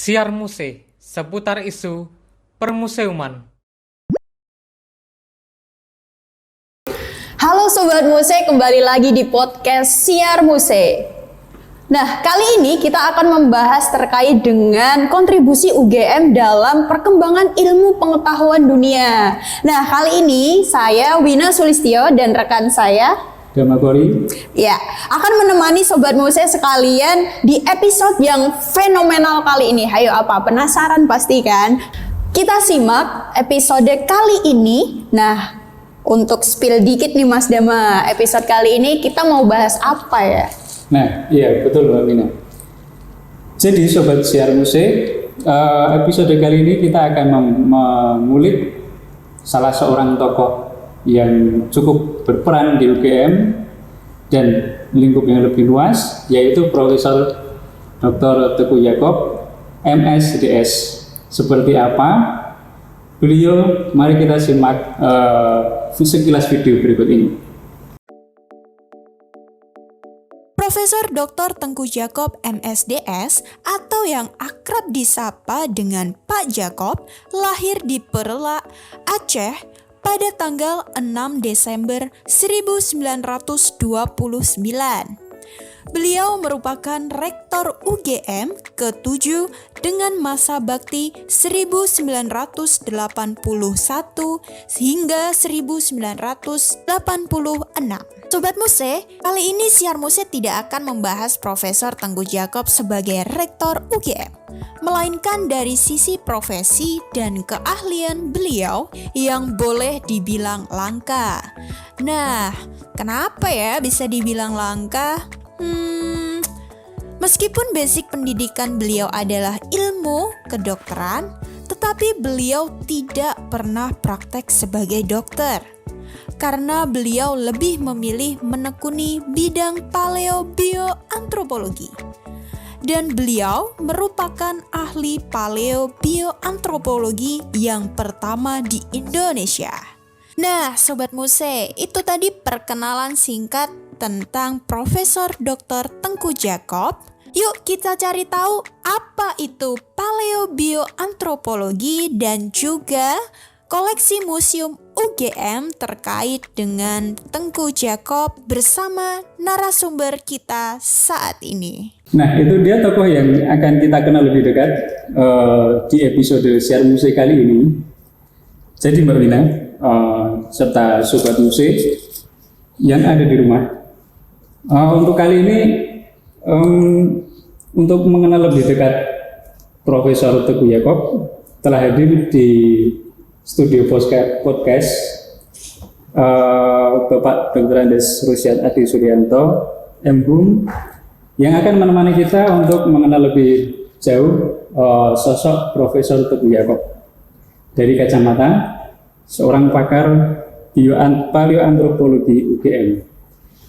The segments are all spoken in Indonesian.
Siar Muse seputar isu permuseuman. Halo Sobat Muse, kembali lagi di podcast Siar Muse. Nah, kali ini kita akan membahas terkait dengan kontribusi UGM dalam perkembangan ilmu pengetahuan dunia. Nah, kali ini saya Wina Sulistyo dan rekan saya Damagori ya akan menemani Sobat Muse sekalian di episode yang fenomenal kali ini. Hayo, apa? Penasaran pasti kan? Kita simak episode kali ini. Nah, untuk spill dikit nih Mas Dama, episode kali ini kita mau bahas apa ya? Nah, iya betul Mbak Mina. Jadi Sobat Siar Muse, episode kali ini kita akan mengulik salah seorang tokoh yang cukup berperan di UGM dan lingkup yang lebih luas, yaitu Profesor Dr. Teguh Yaakob, MSDS. Seperti apa beliau? Mari kita simak sekilas video berikut ini. Profesor Dr. Teguh Yaakob MSDS atau yang akrab disapa dengan Pak Yaakob lahir di Perela, Aceh pada tanggal 6 Desember 1929. Beliau merupakan rektor UGM ke-7 dengan masa bakti 1981 hingga 1986. Sobat Muse, kali ini Siar Muse tidak akan membahas Profesor Teguh Yaakob sebagai rektor UGM, melainkan dari sisi profesi dan keahlian beliau yang boleh dibilang langka. Nah, kenapa ya bisa dibilang langka? Meskipun basic pendidikan beliau adalah ilmu kedokteran, tetapi beliau tidak pernah praktek sebagai dokter karena beliau lebih memilih menekuni bidang paleobioantropologi. Dan beliau merupakan ahli paleobioantropologi yang pertama di Indonesia. Nah, Sobat Muse, itu tadi perkenalan singkat tentang Profesor Dr. Teguh Yaakob. Yuk kita cari tahu apa itu paleobioantropologi dan juga koleksi museum UGM terkait dengan Teguh Yaakob bersama narasumber kita saat ini. Nah, itu dia tokoh yang akan kita kenal lebih dekat di episode Siar Muse kali ini. Jadi Mbak Wina, serta Sobat Muse yang ada di rumah, untuk kali ini untuk mengenal lebih dekat Profesor Teguh Yaakob telah hadir di studio podcast Bapak Dr. Andes Rusyad Adi Suryanto, MHum, yang akan menemani kita untuk mengenal lebih jauh sosok Profesor Teguh Yaakob dari kacamata seorang pakar paleoantropologi UGM.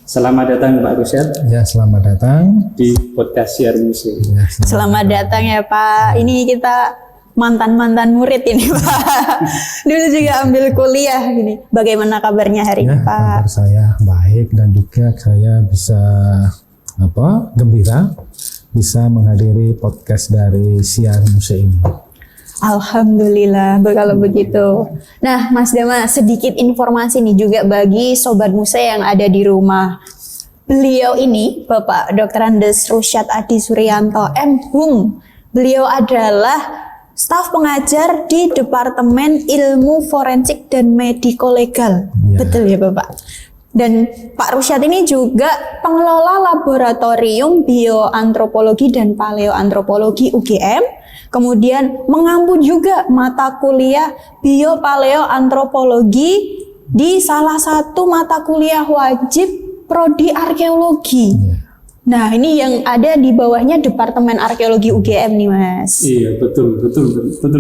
Selamat datang Pak Rusyad. Ya, selamat datang di podcast Siar Muse. Ya, Selamat datang ya Pak. Ini kita mantan murid ini Pak. Dulu juga ambil kuliah gini. Bagaimana kabarnya hari ini Pak? Kabar saya baik dan juga saya bisa gembira bisa menghadiri podcast dari Siar Muse ini. Alhamdulillah kalau begitu. Nah Mas Dama, sedikit informasi nih juga bagi Sobat Muse yang ada di rumah. Beliau ini Bapak Dr. Andes Rusyad Adi Suryanto, MHum. Beliau adalah staf pengajar di Departemen Ilmu Forensik dan Mediko Legal. Ya. Betul ya Bapak? Dan Pak Rusyad ini juga pengelola laboratorium bioantropologi dan paleoantropologi UGM. Kemudian mengampu juga mata kuliah biopaleoantropologi di salah satu mata kuliah wajib prodi arkeologi. Nah, ini yang ada di bawahnya Departemen Arkeologi UGM nih, Mas. Iya, betul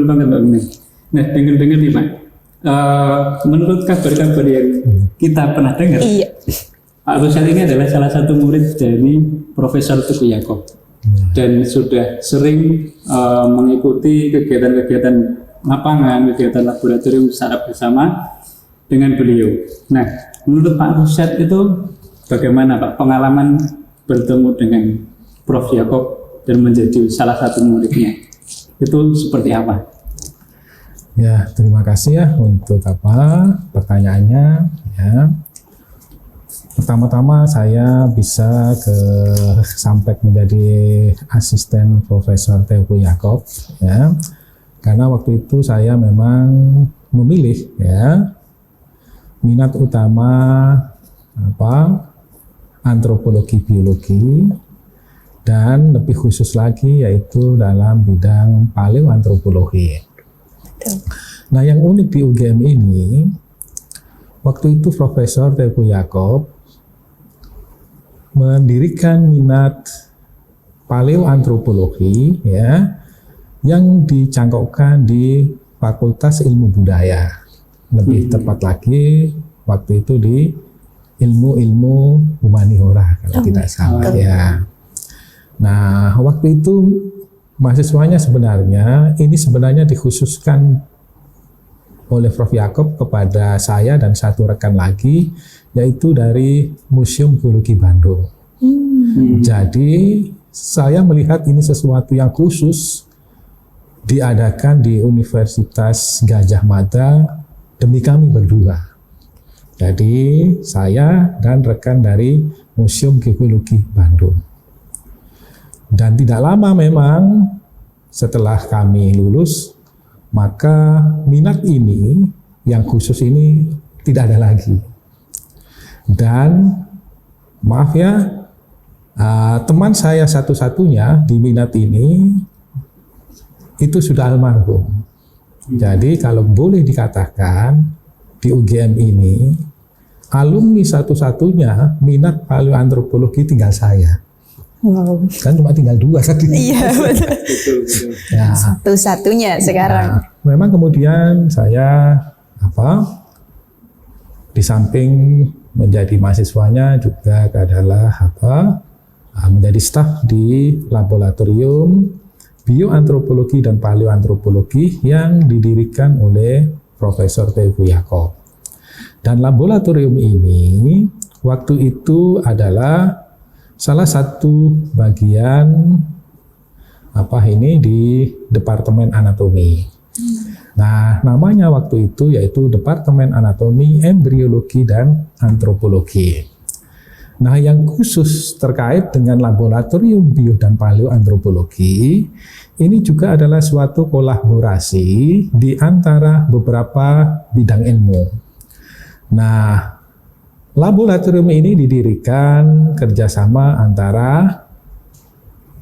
banget Mbak Mina. Nah, dengar nih Pak. Menurut kabar-kabar yang kita pernah dengar, iya, Pak Rusyad ini adalah salah satu murid dari Profesor Teguh Yaakob dan sudah sering mengikuti kegiatan-kegiatan lapangan, kegiatan laboratorium secara bersama dengan beliau. Nah, menurut Pak Rusyad itu bagaimana Pak pengalaman bertemu dengan Prof. Yaakob dan menjadi salah satu muridnya? itu seperti apa? Ya, terima kasih ya untuk pertanyaannya. Ya. Pertama-tama saya bisa sampai menjadi asisten Profesor Teuku Jakob, ya, karena waktu itu saya memang memilih, ya, minat utama antropologi biologi, dan lebih khusus lagi yaitu dalam bidang paleoantropologi. Nah, yang unik di UGM ini, waktu itu Profesor Teuku Jakob mendirikan minat paleoantropologi, ya, yang dicangkokkan di Fakultas Ilmu Budaya. Lebih tepat lagi waktu itu di ilmu humaniora kalau tidak salah, ya. Nah, waktu itu mahasiswanya sebenarnya dikhususkan oleh Prof. Jakob kepada saya dan satu rekan lagi, yaitu dari Museum Geologi Bandung. Jadi saya melihat ini sesuatu yang khusus diadakan di Universitas Gadjah Mada demi kami berdua. Jadi saya dan rekan dari Museum Geologi Bandung. Dan tidak lama memang setelah kami lulus, maka minat ini yang khusus ini tidak ada lagi. Dan maaf ya, teman saya satu-satunya di minat ini itu sudah almarhum. Jadi kalau boleh dikatakan di UGM ini alumni satu-satunya minat paleoantropologi tinggal saya. Wow. Kan cuma tinggal 2 tadi. Iya, betul. Betul. Ya. Satu-satunya sekarang. Nah, memang kemudian saya di samping menjadi mahasiswanya juga adalah menjadi staf di laboratorium bioantropologi dan paleoantropologi yang didirikan oleh Profesor Teuku Jakob. Dan laboratorium ini waktu itu adalah salah satu bagian di Departemen Anatomi. Nah, namanya waktu itu yaitu Departemen Anatomi, Embriologi, dan Antropologi. Nah, yang khusus terkait dengan laboratorium bio dan paleoantropologi, ini juga adalah suatu kolaborasi di antara beberapa bidang ilmu. Nah, laboratorium ini didirikan kerjasama antara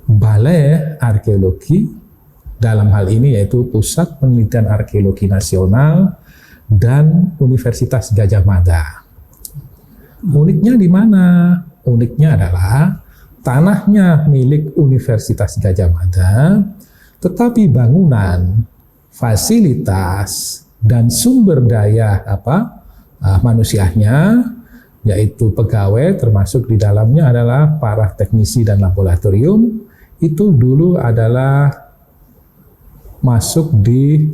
Balai Arkeologi, dalam hal ini yaitu Pusat Penelitian Arkeologi Nasional, dan Universitas Gadjah Mada. Uniknya di mana? Uniknya adalah tanahnya milik Universitas Gadjah Mada, tetapi bangunan, fasilitas, dan sumber daya manusianya, yaitu pegawai termasuk di dalamnya adalah para teknisi dan laboratorium, itu dulu adalah masuk di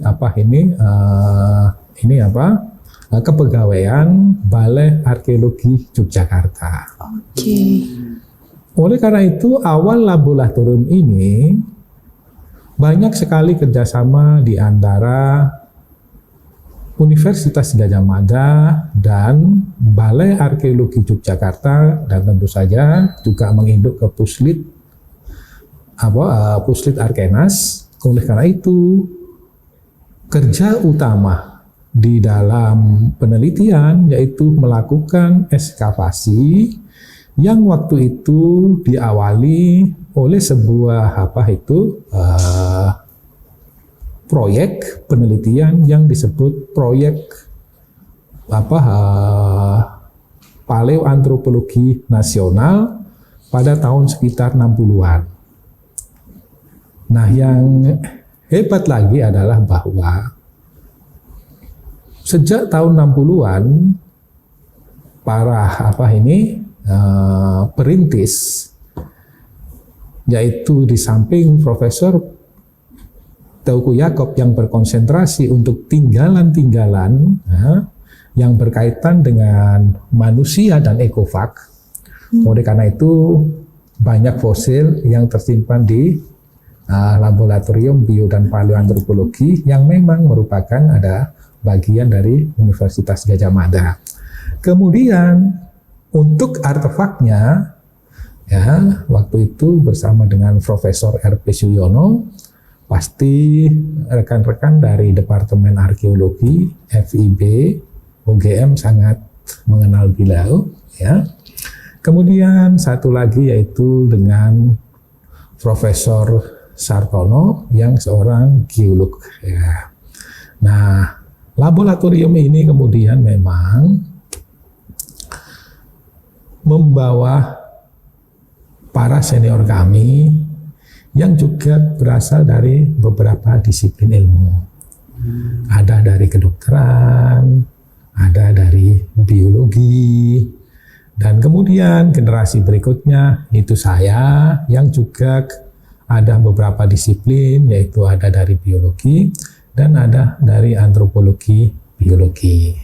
kepegawaian Balai Arkeologi Yogyakarta. Oke. Oleh karena itu awal laboratorium ini banyak sekali kerjasama di antara Universitas Gadjah Mada dan Balai Arkeologi Yogyakarta, dan tentu saja juga menginduk ke Puslit Arkenas. Oleh karena itu kerja utama di dalam penelitian yaitu melakukan ekskavasi yang waktu itu diawali oleh sebuah proyek penelitian yang disebut proyek paleoantropologi nasional pada tahun sekitar 60-an. Nah, yang hebat lagi adalah bahwa sejak tahun 60-an para perintis, yaitu di samping Profesor Teuku Jakob yang berkonsentrasi untuk tinggalan-tinggalan yang berkaitan dengan manusia dan ekofag. Oleh karena itu banyak fosil yang tersimpan di Laboratorium Bio dan Paleoantropologi yang memang merupakan ada bagian dari Universitas Gadjah Mada. Kemudian untuk artefaknya, ya waktu itu bersama dengan Profesor R.P. Suyono, pasti rekan-rekan dari Departemen Arkeologi FIB UGM sangat mengenal beliau, ya. Kemudian satu lagi yaitu dengan Profesor Sartono yang seorang geolog, ya. Nah, laboratorium ini kemudian memang membawa para senior kami yang juga berasal dari beberapa disiplin ilmu. Ada dari kedokteran, ada dari biologi, dan kemudian generasi berikutnya itu saya yang juga ada beberapa disiplin, yaitu ada dari biologi dan ada dari antropologi biologi.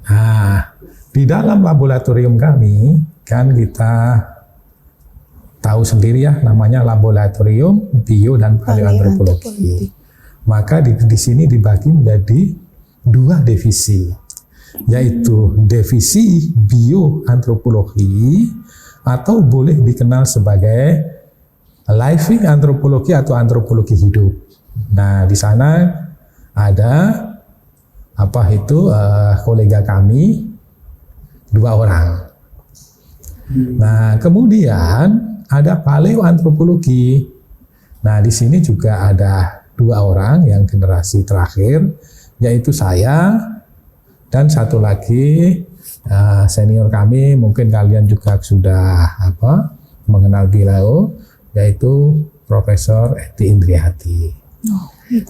Nah, di dalam laboratorium kami kan kita tahu sendiri ya, namanya Laboratorium Bio dan Paleoantropologi. Maka di sini dibagi menjadi 2 divisi, yaitu divisi bioantropologi atau boleh dikenal sebagai living antropologi atau antropologi hidup. Nah, di sana ada kolega kami 2 orang. Nah, kemudian ada paleoantropologi. Nah, di sini juga ada 2 orang yang generasi terakhir, yaitu saya dan satu lagi senior kami, mungkin kalian juga sudah mengenal beliau, yaitu Profesor Eti Indriati.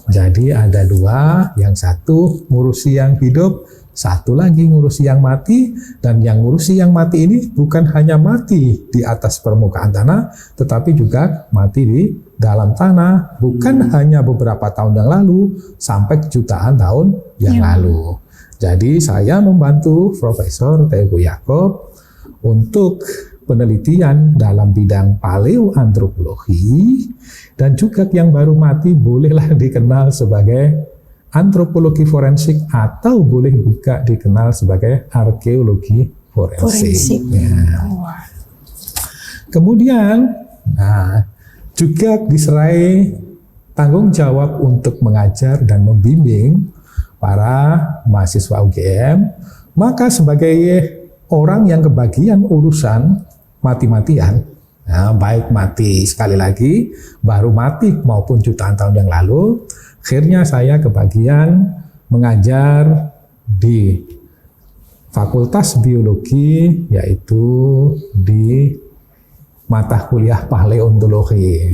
Jadi ada 2, yang satu ngurusi yang hidup, satu lagi ngurusi yang mati, dan yang ngurusi yang mati ini bukan hanya mati di atas permukaan tanah, tetapi juga mati di dalam tanah, bukan hanya beberapa tahun yang lalu, sampai jutaan tahun yang lalu. Jadi saya membantu Profesor Teguh Yaakob untuk penelitian dalam bidang paleoantropologi, dan juga yang baru mati bolehlah dikenal sebagai antropologi forensik atau boleh juga dikenal sebagai arkeologi forensik. Ya. Kemudian, juga diserai tanggung jawab untuk mengajar dan membimbing para mahasiswa UGM. Maka sebagai orang yang kebagian urusan mati-matian, baik mati sekali lagi, baru mati maupun jutaan tahun yang lalu, akhirnya saya kebagian mengajar di Fakultas Biologi, yaitu di mata kuliah paleontologi.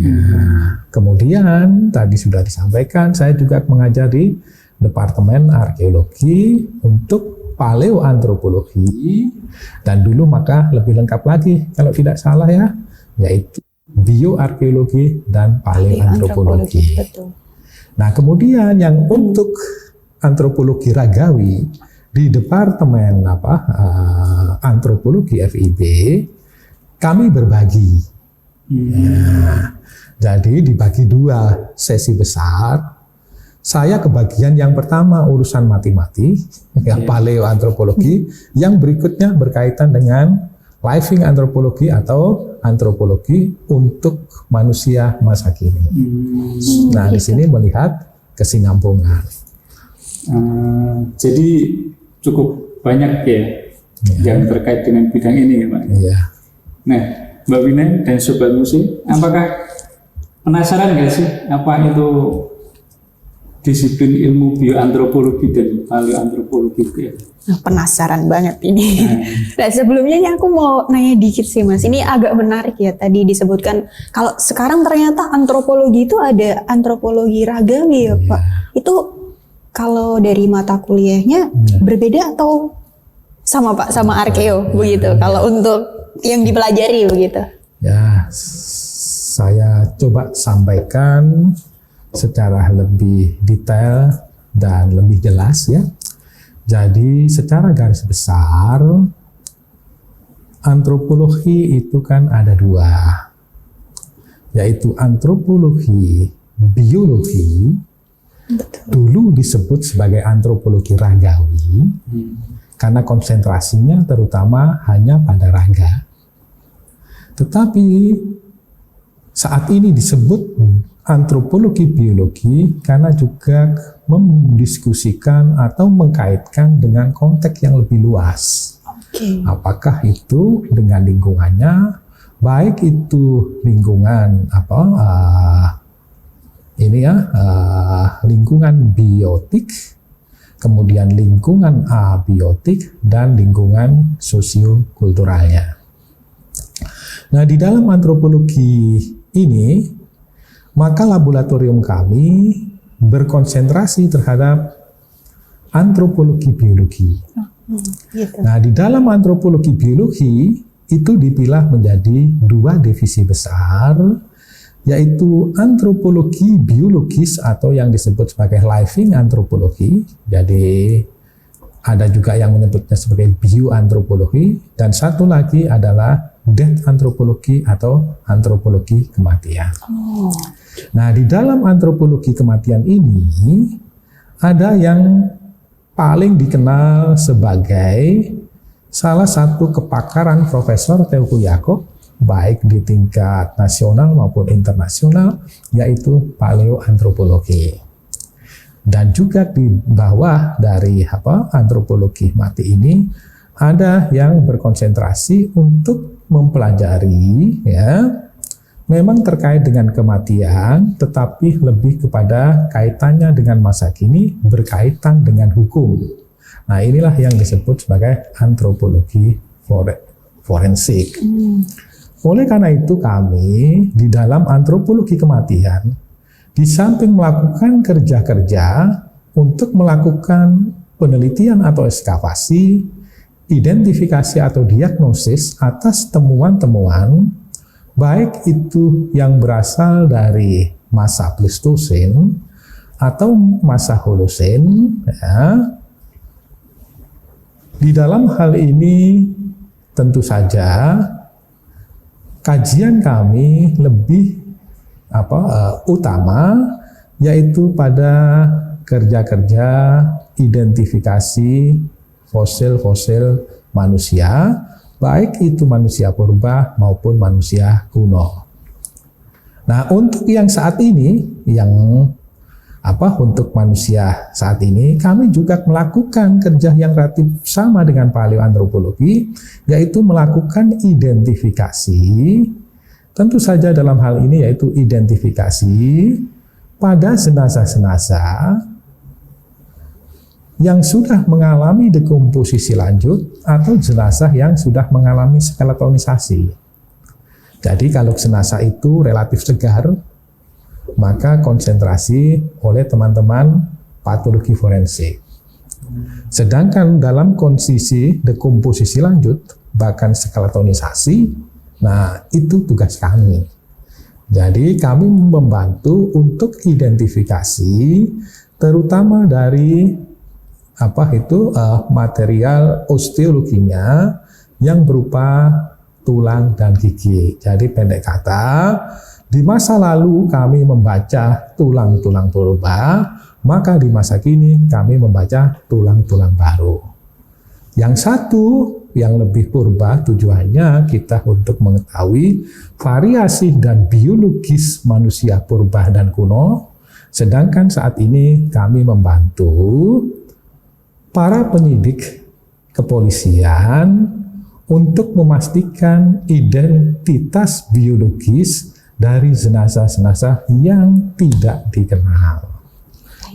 Kemudian tadi sudah disampaikan, saya juga mengajar di Departemen Arkeologi untuk paleoantropologi, dan dulu maka lebih lengkap lagi kalau tidak salah ya, yaitu bioarkeologi dan paleoantropologi. Nah, kemudian yang untuk antropologi ragawi di Departemen Antropologi FIB kami berbagi. Jadi dibagi 2 sesi besar. Saya kebagian yang pertama urusan mati-mati, yang paleoantropologi, yang berikutnya berkaitan dengan living antropologi atau antropologi untuk manusia masa kini. Nah, di sini melihat kesinambungan. Jadi cukup banyak ya yang terkait dengan bidang ini ya Pak. Iya. Nah, Mbak Wina dan Sobat Muse, apakah penasaran nggak sih apa itu disiplin ilmu bioantropologi dan paleoantropologi itu ya? Penasaran banget ini. Nah, sebelumnya ini aku mau nanya dikit sih Mas. Ini agak menarik ya, tadi disebutkan kalau sekarang ternyata antropologi itu ada antropologi ragawi ya Pak. Itu kalau dari mata kuliahnya berbeda atau sama Pak, sama arkeo begitu? Kalau untuk yang dipelajari begitu? Ya, saya coba sampaikan secara lebih detail dan lebih jelas ya. Jadi secara garis besar antropologi itu kan ada 2. yaitu antropologi biologi, dulu disebut sebagai antropologi ragawi, karena konsentrasinya terutama hanya pada raga. Tetapi saat ini disebut antropologi biologi karena juga mendiskusikan atau mengkaitkan dengan konteks yang lebih luas. Apakah itu dengan lingkungannya, baik itu lingkungan lingkungan biotik, kemudian lingkungan abiotik, dan lingkungan sosiokulturalnya. Nah, di dalam antropologi ini, maka laboratorium kami berkonsentrasi terhadap antropologi biologi. Nah, di dalam antropologi biologi itu dipilah menjadi 2 divisi besar, yaitu antropologi biologis atau yang disebut sebagai living antropologi. Jadi ada juga yang menyebutnya sebagai bioantropologi, dan satu lagi adalah death antropologi atau antropologi kematian. Nah, di dalam antropologi kematian ini ada yang paling dikenal sebagai salah satu kepakaran Profesor Teuku Jakob, baik di tingkat nasional maupun internasional, yaitu paleoantropologi. Dan juga di bawah dari antropologi mati ini ada yang berkonsentrasi untuk mempelajari memang terkait dengan kematian, tetapi lebih kepada kaitannya dengan masa kini, berkaitan dengan hukum. Nah, inilah yang disebut sebagai antropologi forensik. Oleh karena itu kami di dalam antropologi kematian, di samping melakukan kerja-kerja untuk melakukan penelitian atau ekskavasi, identifikasi atau diagnosis atas temuan-temuan, baik itu yang berasal dari masa Pleistosen atau masa Holosen, Di dalam hal ini tentu saja kajian kami lebih utama yaitu pada kerja-kerja identifikasi fosil-fosil manusia, baik itu manusia purba maupun manusia kuno. Nah, untuk yang saat ini, untuk manusia saat ini, kami juga melakukan kerja yang relatif sama dengan paleoantropologi, yaitu melakukan identifikasi. Tentu saja dalam hal ini yaitu identifikasi pada jenazah-jenazah yang sudah mengalami dekomposisi lanjut atau jenazah yang sudah mengalami skeletonisasi. Jadi kalau jenazah itu relatif segar, maka konsentrasi oleh teman-teman patologi forensik. Sedangkan dalam kondisi dekomposisi lanjut, bahkan skeletonisasi, nah itu tugas kami. Jadi kami membantu untuk identifikasi terutama dari material osteologinya yang berupa tulang dan gigi. Jadi pendek kata, di masa lalu kami membaca tulang-tulang purba, maka di masa kini kami membaca tulang-tulang baru. Yang satu, yang lebih purba, tujuannya kita untuk mengetahui variasi dan biologis manusia purba dan kuno, sedangkan saat ini kami membantu para penyidik kepolisian untuk memastikan identitas biologis dari jenazah-jenazah yang tidak dikenal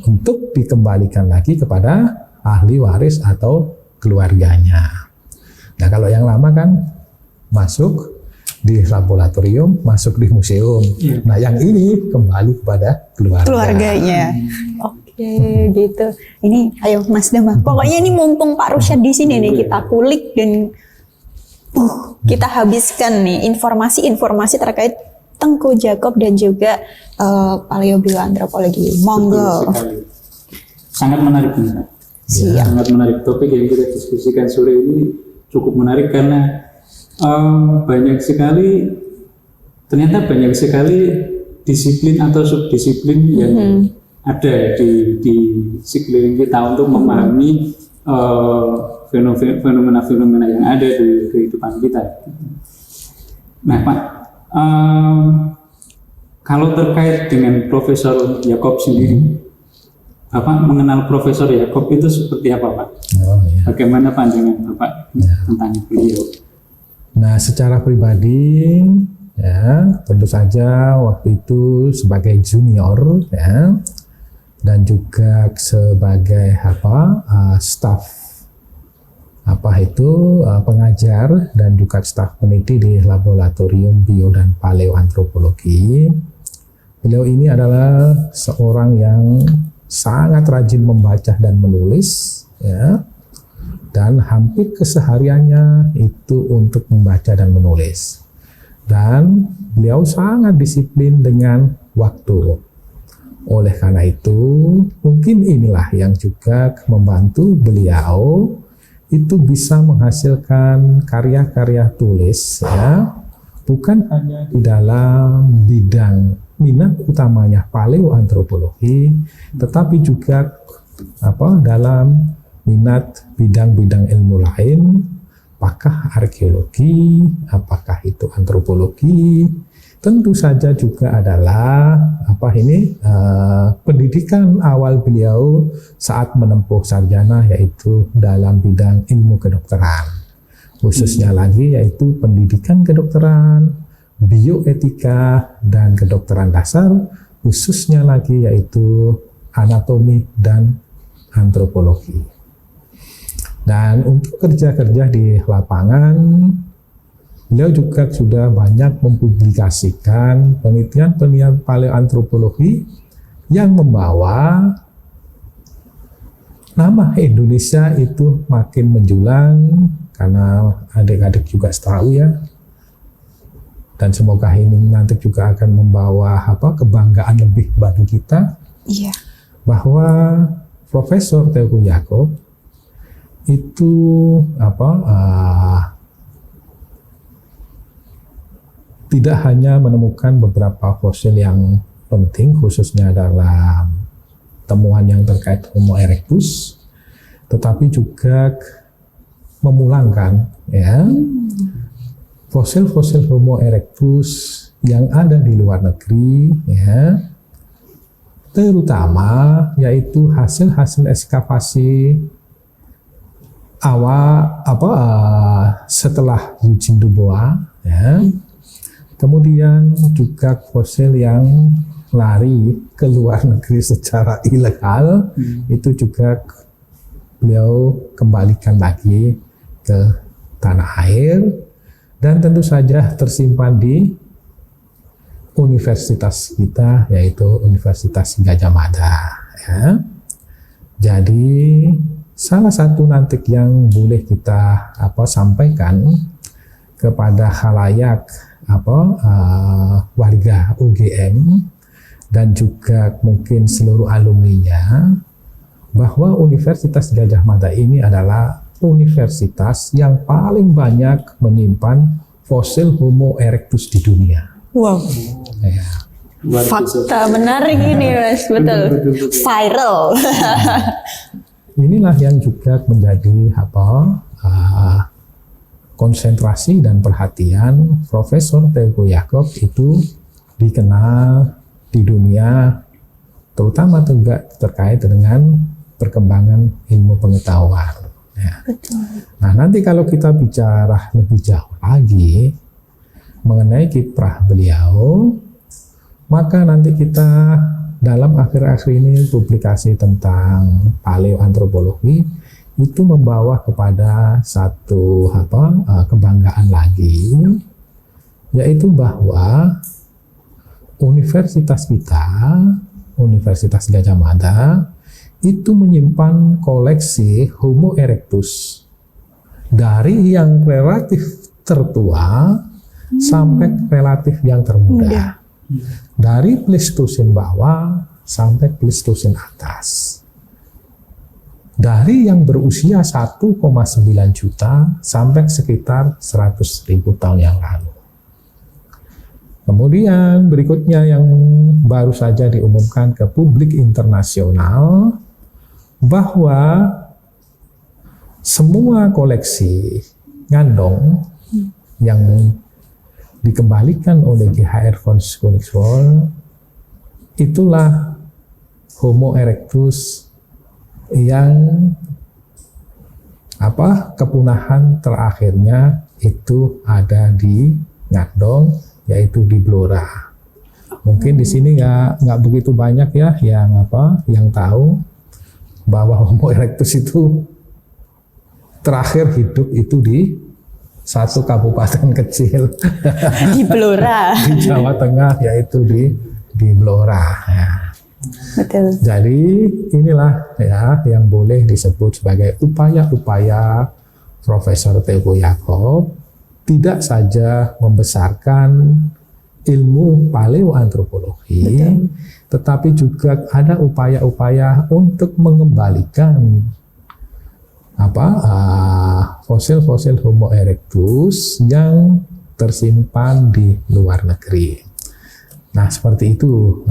untuk dikembalikan lagi kepada ahli waris atau keluarganya. Nah, kalau yang lama kan masuk di laboratorium, masuk di museum. Nah, yang ini kembali kepada keluarganya. Oke, gitu. Ini ayo Mas Dama. Pokoknya ini mumpung Pak Rusyad di sini nih, kita kulik dan kita habiskan nih informasi-informasi terkait Tengku Jakob dan juga paleobioantropologi. Monggo. Sangat menarik, Mbak. Sangat menarik. Topik yang kita diskusikan sore ini cukup menarik karena banyak sekali ternyata banyak sekali disiplin atau subdisiplin yang ada di sekeliling kita untuk memahami fenomena-fenomena yang ada di kehidupan kita. Nah, Pak, kalau terkait dengan Profesor Yakob sendiri, Bapak mengenal Profesor Yakob itu seperti apa, Pak? Oh, ya. Bagaimana pandangan Bapak tentang beliau? Nah, secara pribadi, ya, tentu saja waktu itu sebagai junior, ya, dan juga sebagai staf pengajar dan juga staf peneliti di Laboratorium Bio dan Paleoantropologi. Beliau ini adalah seorang yang sangat rajin membaca dan menulis, ya, dan hampir kesehariannya itu untuk membaca dan menulis. Dan beliau sangat disiplin dengan waktu. Oleh karena itu, mungkin inilah yang juga membantu beliau itu bisa menghasilkan karya-karya tulis, ya, bukan hanya di dalam bidang minat utamanya paleoantropologi, tetapi juga dalam minat bidang-bidang ilmu lain, apakah arkeologi, apakah itu antropologi. Tentu saja juga adalah pendidikan awal beliau saat menempuh sarjana, yaitu dalam bidang ilmu kedokteran. Khususnya lagi yaitu pendidikan kedokteran, bioetika, dan kedokteran dasar, khususnya lagi yaitu anatomi dan antropologi. Dan untuk kerja-kerja di lapangan, beliau juga sudah banyak mempublikasikan penelitian-penelitian paleoantropologi yang membawa nama Indonesia itu makin menjulang, karena adik-adik juga tahu, ya. Dan semoga ini nanti juga akan membawa kebanggaan lebih bagi kita, bahwa Profesor Teguh Yakob itu tidak hanya menemukan beberapa fosil yang penting, khususnya dalam temuan yang terkait Homo erectus, tetapi juga memulangkan, ya, fosil-fosil Homo erectus yang ada di luar negeri, ya, terutama yaitu hasil-hasil ekskavasi setelah Eugene Dubois, ya. Kemudian juga fosil yang lari ke luar negeri secara ilegal, itu juga beliau kembalikan lagi ke tanah air, dan tentu saja tersimpan di universitas kita, yaitu Universitas Gadjah Mada, ya. Jadi salah satu nanti yang boleh kita sampaikan kepada khalayak warga UGM dan juga mungkin seluruh alumninya, bahwa Universitas Gadjah Mada ini adalah universitas yang paling banyak menyimpan fosil Homo erectus di dunia. Wow. Ya. Fakta menarik ini, Mas. Betul. Viral. Inilah yang juga menjadi konsentrasi dan perhatian Profesor Teguh Yakob itu dikenal di dunia, terutama juga terkait dengan perkembangan ilmu pengetahuan. Ya. Nah, nanti kalau kita bicara lebih jauh lagi mengenai kiprah beliau, maka nanti kita dalam akhir-akhir ini publikasi tentang paleoantropologi itu membawa kepada satu kebanggaan lagi, yaitu bahwa universitas kita, Universitas Gadjah Mada, itu menyimpan koleksi Homo erectus dari yang relatif tertua sampai relatif yang termuda, dari Pleistosen bawah sampai Pleistosen atas. Dari yang berusia 1,9 juta sampai sekitar 100.000 tahun yang lalu. Kemudian berikutnya yang baru saja diumumkan ke publik internasional bahwa semua koleksi ngandong yang dikembalikan oleh GHR Fons Koningsvoll itulah Homo erectus yang kepunahan terakhirnya itu ada di ngandong, yaitu di Blora. Mungkin di sini nggak begitu banyak ya yang tahu bahwa Homo erectus itu terakhir hidup itu di satu kabupaten kecil Di Blora. di Jawa Tengah, yaitu di Blora. Ya. Betul. Jadi inilah ya yang boleh disebut sebagai upaya-upaya Profesor Teguh Yakob tidak saja membesarkan ilmu paleoantropologi, tetapi juga ada upaya-upaya untuk mengembalikan fosil-fosil Homo erectus yang tersimpan di luar negeri. Nah, seperti itu.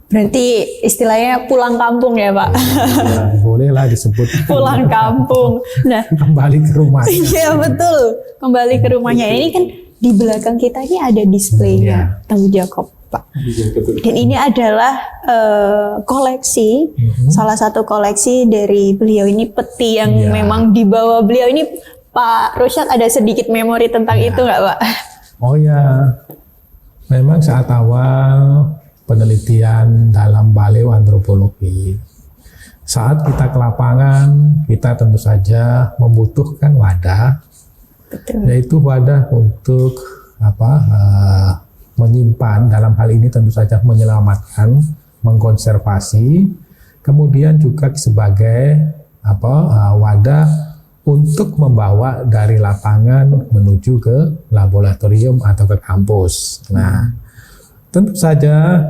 Berarti istilahnya pulang kampung ya, Pak? Ya, bolehlah disebut Pulang kampung. Nah, kembali ke rumah. iya betul. Kembali ke rumahnya. Ini kan di belakang kita ini ada displaynya Tenggu Jakob, Pak. Iya, betul. Dan ini adalah koleksi, salah satu koleksi dari beliau ini, peti yang Iya. memang dibawa beliau ini. Pak Rosyad ada sedikit memori tentang itu nggak, Pak? Oh ya, memang saat awal penelitian dalam paleoantropologi, saat kita ke lapangan, kita tentu saja membutuhkan wadah, Betul. yaitu wadah untuk menyimpan, dalam hal ini tentu saja menyelamatkan, mengkonservasi, kemudian juga sebagai wadah untuk membawa dari lapangan menuju ke laboratorium atau ke kampus. Nah, tentu saja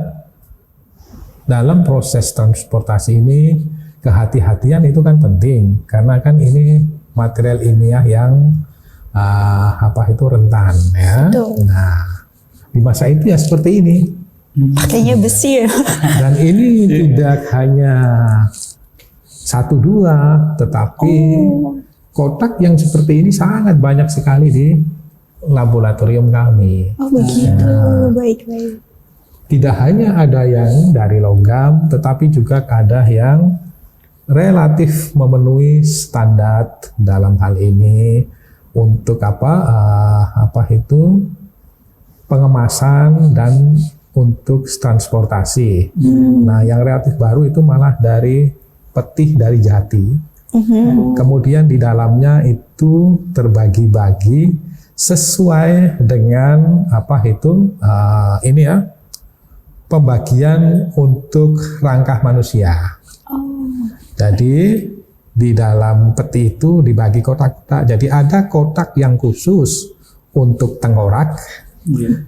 dalam proses transportasi ini kehati-hatian itu kan penting, karena kan ini material ilmiah yang rentan ya. Betul. Nah, di masa itu ya seperti ini. Pakainya besi ya. Dan ini tidak hanya 1-2, tetapi kotak yang seperti ini sangat banyak sekali di laboratorium kami. Oh begitu, baik-baik. Tidak hanya ada yang dari logam, tetapi juga ada yang relatif memenuhi standar dalam hal ini untuk pengemasan dan untuk transportasi. Nah, yang relatif baru itu malah dari peti dari jati. Kemudian di dalamnya itu terbagi-bagi sesuai dengan pembagian untuk rangka manusia. Jadi di dalam peti itu dibagi kotak-kotak. Jadi ada kotak yang khusus untuk tengkorak.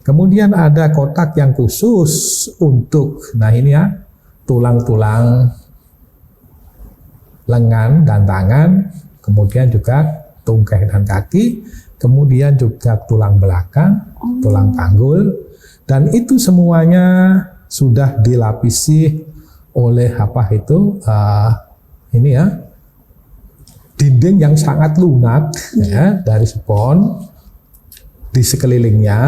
Kemudian ada kotak yang khusus untuk tulang-tulang lengan dan tangan, kemudian juga tungkai dan kaki, kemudian juga tulang belakang, tulang panggul, dan itu semuanya sudah dilapisi oleh dinding yang sangat lunak ya, dari spons di sekelilingnya,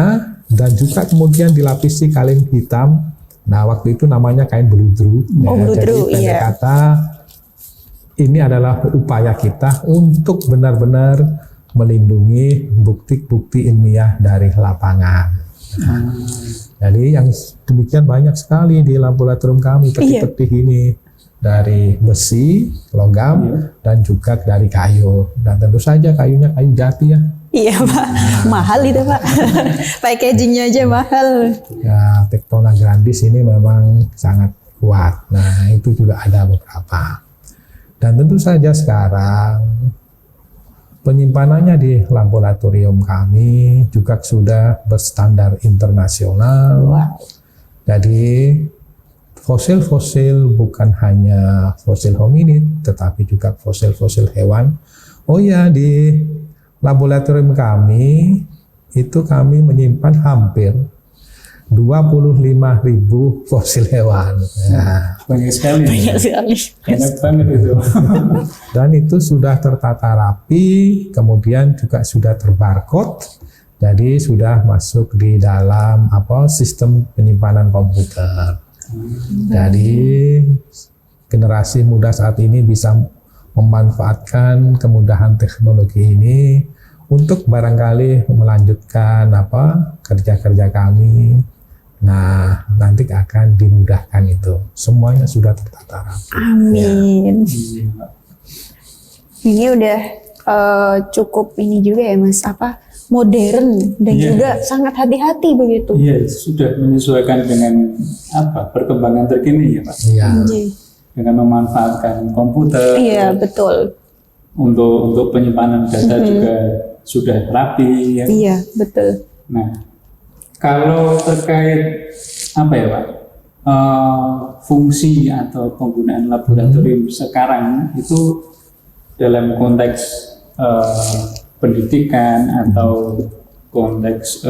dan juga kemudian dilapisi kain hitam. Nah, waktu itu namanya kain beludru. Beludru, jadi iya. kata ini adalah upaya kita untuk benar-benar melindungi bukti-bukti ilmiah dari lapangan. Jadi yang demikian banyak sekali di laboratorium kami, peti-peti ini dari besi, logam, dan juga dari kayu. Dan tentu saja kayunya kayu jati ya. Iya Pak, mahal itu Pak. Packagingnya aja mahal. Ya, Tectona grandis ini memang sangat kuat. Nah, itu juga ada beberapa. Dan tentu saja sekarang penyimpanannya di laboratorium kami juga sudah berstandar internasional. Wow. Jadi fosil-fosil bukan hanya fosil hominid, tetapi juga fosil-fosil hewan. Oh ya, di laboratorium kami itu kami menyimpan hampir 25.000 fosil hewan. Nah, Banyak sekali. Banyak sekali. Banyak banget itu. dan itu sudah tertata rapi, kemudian juga sudah terbarcode, jadi sudah masuk di dalam sistem penyimpanan komputer. Jadi generasi muda saat ini bisa memanfaatkan kemudahan teknologi ini untuk barangkali melanjutkan kerja-kerja kami. Nah, nanti akan dimudahkan itu. Semuanya sudah tertata rapi. Amin. Ini udah cukup ini juga ya Mas, modern dan Iya. juga sangat hati-hati begitu. Iya, sudah menyesuaikan dengan perkembangan terkini ya Pak. Iya. Anjay. Dengan memanfaatkan komputer Iya, betul. untuk penyimpanan data juga sudah rapi ya. Iya, betul. Nah, kalau terkait ya Pak, fungsi atau penggunaan laboratorium sekarang itu dalam konteks pendidikan atau konteks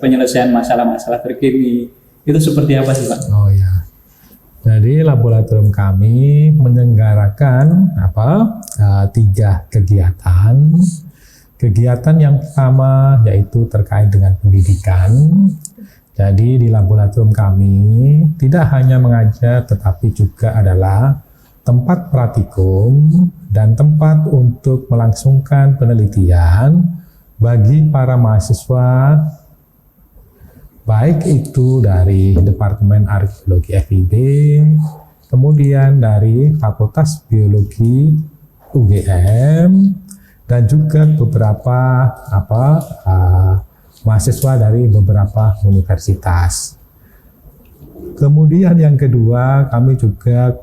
penyelesaian masalah-masalah terkini itu seperti apa sih Pak? Oh ya. Jadi laboratorium kami menyelenggarakan 3 kegiatan. Kegiatan yang pertama yaitu terkait dengan pendidikan. Jadi di laboratorium kami tidak hanya mengajar tetapi juga adalah tempat praktikum dan tempat untuk melangsungkan penelitian bagi para mahasiswa baik itu dari Departemen Arkeologi FIB, kemudian dari Fakultas Biologi UGM, dan juga beberapa mahasiswa dari beberapa universitas. Kemudian yang kedua, kami juga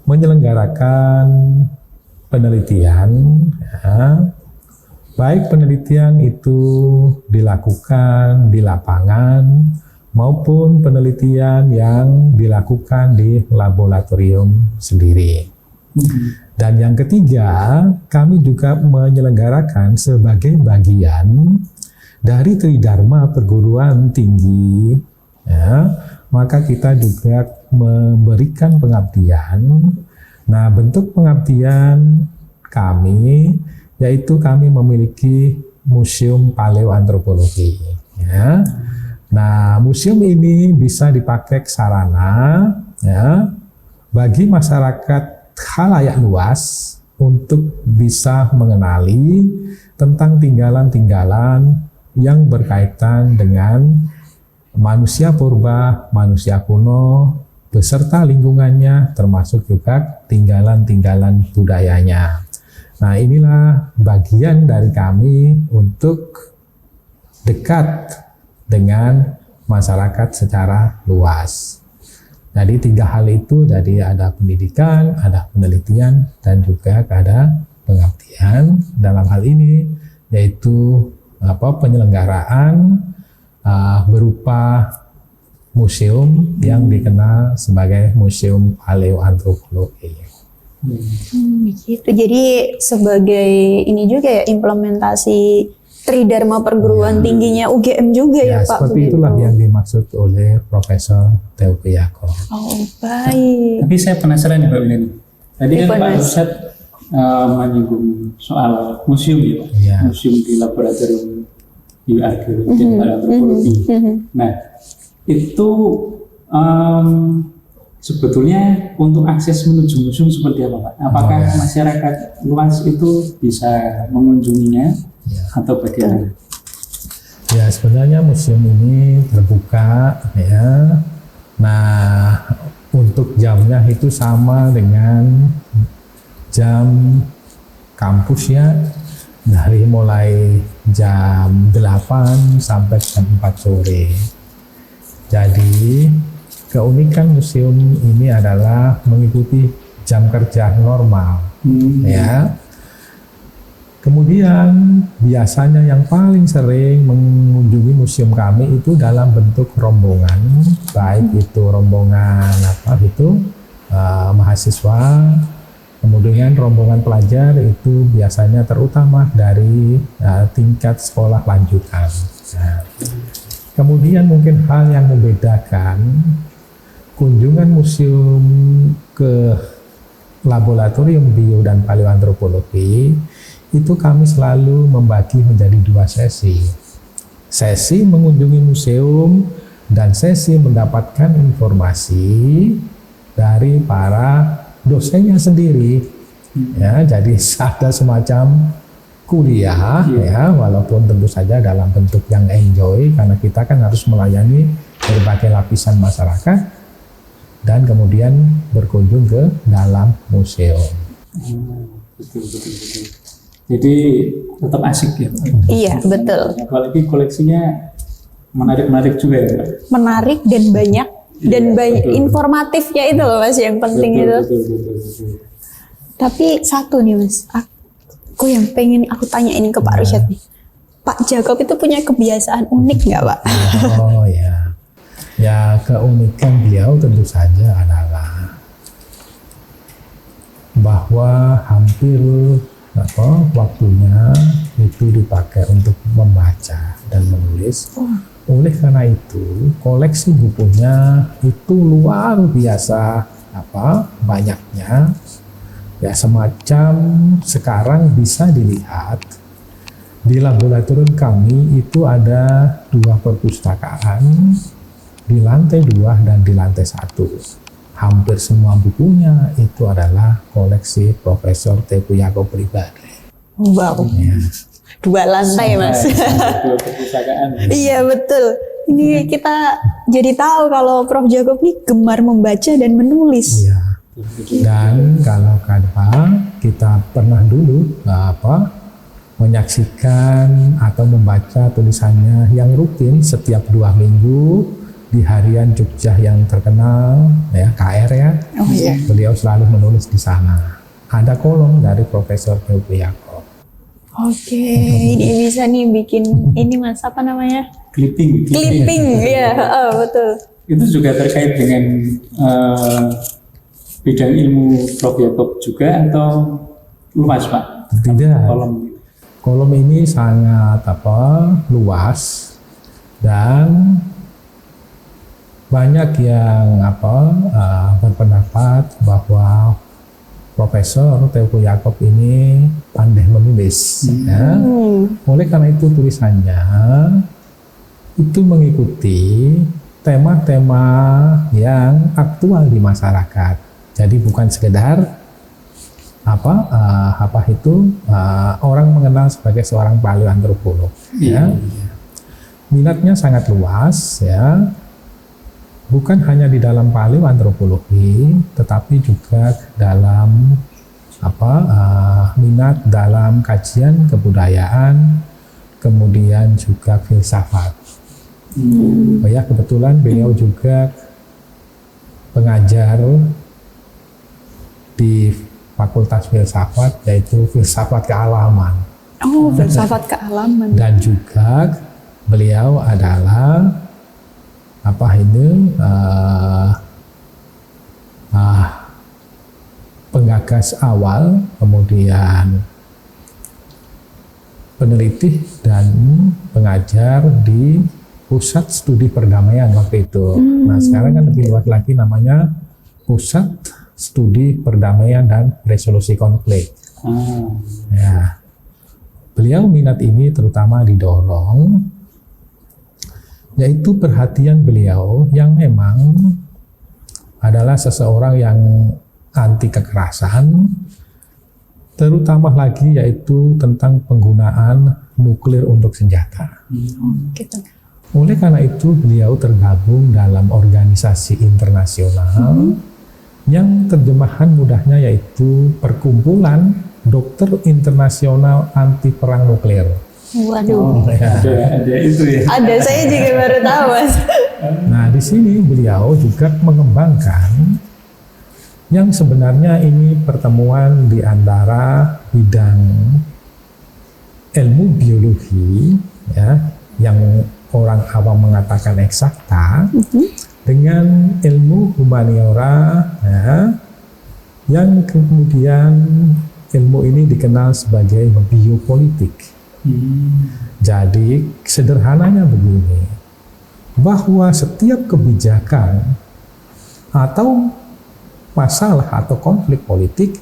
menyelenggarakan penelitian, baik penelitian itu dilakukan di lapangan maupun penelitian yang dilakukan di laboratorium sendiri. Dan yang ketiga, kami juga menyelenggarakan sebagai bagian dari Tridharma Perguruan Tinggi, maka kita juga memberikan pengabdian. Nah, bentuk pengabdian kami yaitu kami memiliki museum paleoantropologi. Nah, museum ini bisa dipakai sarana bagi masyarakat khalayak luas untuk bisa mengenali tentang tinggalan-tinggalan yang berkaitan dengan manusia purba, manusia kuno, beserta lingkungannya, termasuk juga tinggalan-tinggalan budayanya. Nah, inilah bagian dari kami untuk dekat dengan masyarakat secara luas. Jadi 3 hal itu, jadi ada pendidikan, ada penelitian, dan juga ada pengabdian. Dalam hal ini yaitu penyelenggaraan berupa museum yang dikenal sebagai Museum Paleoantropologi. Begitu. Jadi sebagai ini juga ya implementasi Tridharma Perguruan Tingginya UGM juga ya Pak. Seperti itulah yang dimaksud oleh Profesor Teuku Yakob. Oh, baik. Tapi saya penasaran nih Pak Willy. Tadi kan Gimana? Pak Ustadz menyinggung soal museum ya Pak. Iya. Museum di laboratorium di arkeologi dan antropologi. Nah, itu sebetulnya untuk akses menuju museum seperti apa Pak? Apakah masyarakat luas itu bisa mengunjunginya atau bagaimana? Ya, sebenarnya museum ini terbuka ya. Nah, untuk jamnya itu sama dengan jam kampus ya, dari mulai jam 8 sampai jam 4 sore. Jadi keunikan museum ini adalah mengikuti jam kerja normal ya. Kemudian biasanya yang paling sering mengunjungi museum kami itu dalam bentuk rombongan, baik itu rombongan mahasiswa Kemudian rombongan pelajar itu biasanya terutama dari tingkat sekolah lanjutan. Nah, kemudian mungkin hal yang membedakan kunjungan museum ke laboratorium bio dan paleoantropologi itu kami selalu membagi menjadi 2 sesi. Sesi mengunjungi museum dan sesi mendapatkan informasi dari para dosennya sendiri. Ya, jadi ada semacam kuliah ya, walaupun tentu saja dalam bentuk yang enjoy karena kita kan harus melayani berbagai lapisan masyarakat dan kemudian berkunjung ke dalam museum. Betul. Jadi tetap asik ya. Iya, betul. Apalagi koleksinya menarik juga ya, Pak. Menarik dan banyak dan banyak informatifnya itu loh Mas yang penting itu. Betul. Tapi satu nih Mas, aku yang pengen aku tanyain ke Pak Rusyad nih. Pak Jacob itu punya kebiasaan unik nggak Pak? Oh ya. Ya, keunikan beliau tentu saja adalah bahwa hampir waktunya itu dipakai untuk membaca dan menulis. Oleh karena itu, koleksi bukunya itu luar biasa banyaknya. Ya, semacam sekarang bisa dilihat di laboratorium kami itu ada 2 perpustakaan di lantai 2 dan di lantai 1. Hampir semua bukunya itu adalah koleksi Profesor Teguh Yakob pribadi. Wow. Ya. 2 lantai Mas. Dua perpustakaan. Iya betul. Ini kita jadi tahu kalau Prof Jacob nih gemar membaca dan menulis. Iya. Dan kalau kita pernah dulu menyaksikan atau membaca tulisannya yang rutin setiap 2 minggu di harian Jogja yang terkenal ya, KR ya. Oh iya. Beliau selalu menulis di sana. Ada kolom dari Profesor Teguh Yakob. Oke, ini bisa nih bikin ini Mas, apa namanya? Clipping. Ya, betul. Itu juga terkait dengan bidang ilmu Prof Yakob juga atau luas Pak? Tidak. Kolom ini sangat luas dan banyak yang berpendapat bahwa Profesor Teguh Yakob ini pandai menulis. Ya. Oleh karena itu tulisannya itu mengikuti tema-tema yang aktual di masyarakat. Jadi bukan sekedar orang mengenal sebagai seorang paleoantropolog. Ya. Minatnya sangat luas ya. Bukan hanya di dalam paleoantropologi, tetapi juga dalam minat dalam kajian kebudayaan, kemudian juga filsafat. Ya, kebetulan beliau juga pengajar di Fakultas Filsafat, yaitu filsafat kealaman. Oh, filsafat kealaman. Dan juga beliau adalah penggagas awal, kemudian peneliti dan pengajar di Pusat Studi Perdamaian waktu itu. Nah, sekarang kan lebih luas lagi namanya Pusat Studi Perdamaian dan Resolusi Konflik. Ya. Beliau minat ini terutama didorong yaitu perhatian beliau yang memang adalah seseorang yang anti kekerasan, terutama lagi yaitu tentang penggunaan nuklir untuk senjata. Gitu. Oleh karena itu beliau tergabung dalam organisasi internasional yang terjemahan mudahnya yaitu Perkumpulan Dokter Internasional Anti Perang Nuklir. Waduh. Ada itu ya. Ada, saya juga baru tahu Mas. Nah, di sini beliau juga mengembangkan yang sebenarnya ini pertemuan di antara bidang ilmu biologi ya, yang orang awam mengatakan eksakta, dengan ilmu humaniora ya, yang kemudian ilmu ini dikenal sebagai biopolitik. Jadi sederhananya begini, bahwa setiap kebijakan atau masalah atau konflik politik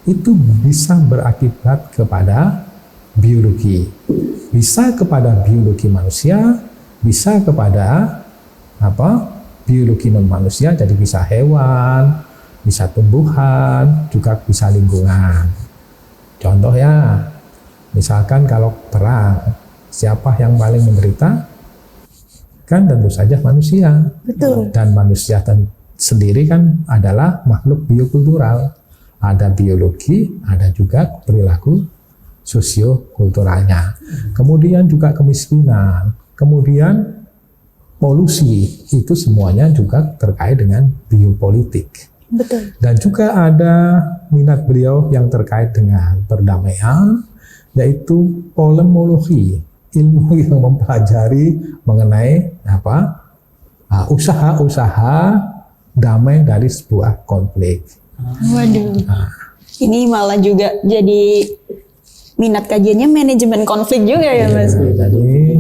itu bisa berakibat kepada biologi, bisa kepada biologi manusia, bisa kepada biologi non manusia, jadi bisa hewan, bisa tumbuhan, juga bisa lingkungan. Contoh ya, misalkan kalau perang, siapa yang paling menderita? Kan tentu saja manusia. Betul. Dan manusia sendiri kan adalah makhluk biokultural. Ada biologi, ada juga perilaku sosiokulturalnya. Kemudian juga kemiskinan, kemudian polusi, itu semuanya juga terkait dengan biopolitik. Betul. Dan juga ada minat beliau yang terkait dengan perdamaian, yaitu polemologi, ilmu yang mempelajari mengenai usaha-usaha damai dari sebuah konflik. Waduh. Ini malah juga jadi minat kajiannya manajemen konflik juga ya Mas. Jadi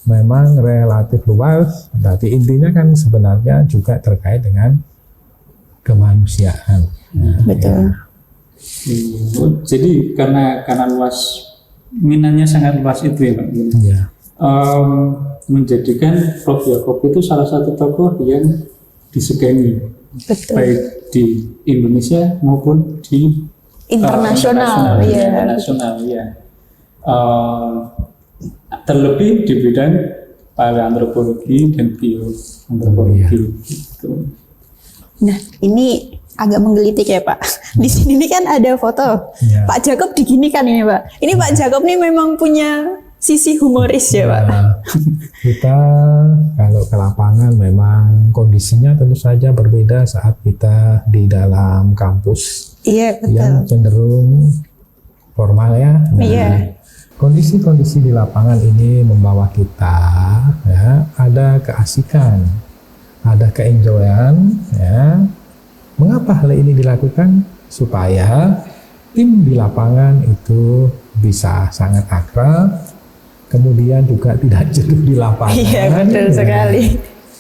memang relatif luas. Berarti intinya kan sebenarnya juga terkait dengan kemanusiaan. Betul. Jadi karena luas, minatnya sangat luas itu ya Pak. Ya. Menjadikan Prof. Jacob itu salah satu tokoh yang disegani, Betul. baik di Indonesia maupun di Internasional, ya. internasional, ya. Terlebih di bidang paleoantropologi dan bioantropologi. Gitu. Nah, ini agak menggelitik ya Pak. Di sini nih kan ada foto Ya. Pak Jacob diginikan ini Pak. Ini Pak Jacob nih memang punya sisi humoris ya Pak. Kita kalau ke lapangan memang kondisinya tentu saja berbeda saat kita di dalam kampus Iya yang betul. cenderung formal ya. Nah, Iya. kondisi-kondisi di lapangan ini membawa kita ya, ada keasikan, ada keenjoyan ya. Mengapa hal ini dilakukan? Supaya tim di lapangan itu bisa sangat akrab, kemudian juga tidak jenuh di lapangan. Iya betul ya. sekali.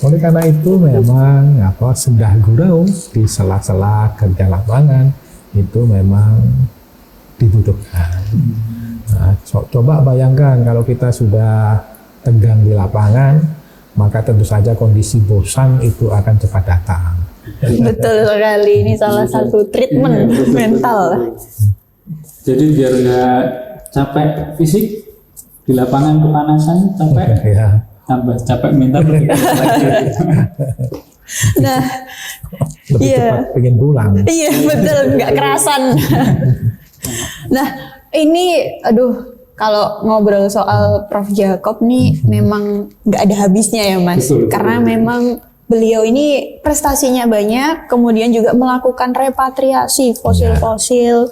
Oleh karena itu memang sedah gurau di sela-sela kerja lapangan itu memang dibutuhkan. Nah, coba bayangkan kalau kita sudah tegang di lapangan, maka tentu saja kondisi bosan itu akan cepat datang. Betul sekali. Ini salah satu treatment Iya, betul, mental. betul. Jadi biar nggak capek fisik di lapangan, kepanasan capek, Ya. tambah capek mental lebih capek lagi. Nah, Lebih Iya. cepat pengen pulang. iya betul, nggak kerasan. Nah, ini kalau ngobrol soal Prof. Jacob nih memang nggak ada habisnya ya Mas. Betul, betul. Karena memang beliau ini prestasinya banyak, kemudian juga melakukan repatriasi fosil-fosil,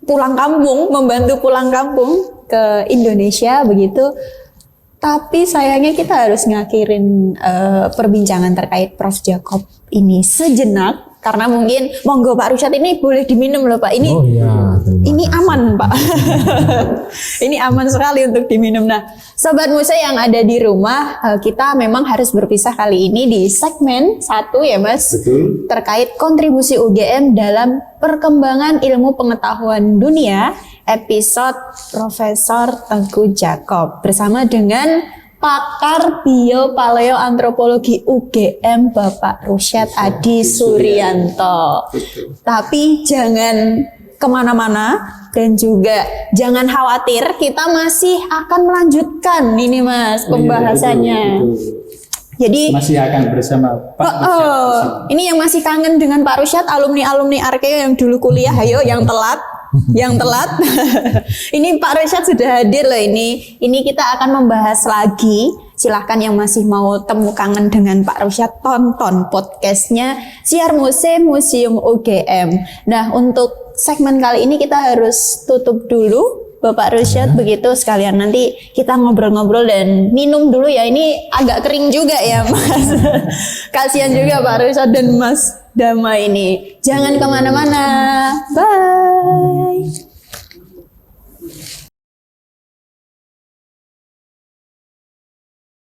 pulang kampung, membantu pulang kampung ke Indonesia begitu. Tapi sayangnya kita harus ngakhirin perbincangan terkait Prof. Jacob ini sejenak. Karena mungkin, monggo Pak Rusyad, ini boleh diminum loh Pak. Ini Oh iya, terima ini kasih. aman Pak. Ini aman sekali untuk diminum. Nah, Sobat Muse yang ada di rumah, kita memang harus berpisah kali ini di segmen 1 ya Mas. Betul. Terkait kontribusi UGM dalam perkembangan ilmu pengetahuan dunia, episode Profesor Tengku Jacob bersama dengan pakar biopaleoantropologi UGM Bapak Rusyad Adi Suryanto. Tapi jangan kemana-mana dan juga jangan khawatir, kita masih akan melanjutkan ini Mas pembahasannya. Iya, betul. Jadi Masih akan bersama Pak Rusyad. ini yang masih kangen dengan Pak Rusyad, alumni Arkeo yang dulu kuliah, ayo yang telat. Ini Pak Rusyad sudah hadir loh ini. Ini kita akan membahas lagi. Silahkan yang masih mau temu kangen dengan Pak Rusyad, tonton podcastnya Siar Muse Museum UGM. Nah, untuk segmen kali ini kita harus tutup dulu Bapak Rusyad begitu, sekalian nanti kita ngobrol-ngobrol dan minum dulu ya. Ini agak kering juga ya Mas. Kasihan juga Pak Rusyad dan Mas Dama ini. Jangan kemana-mana. Bye.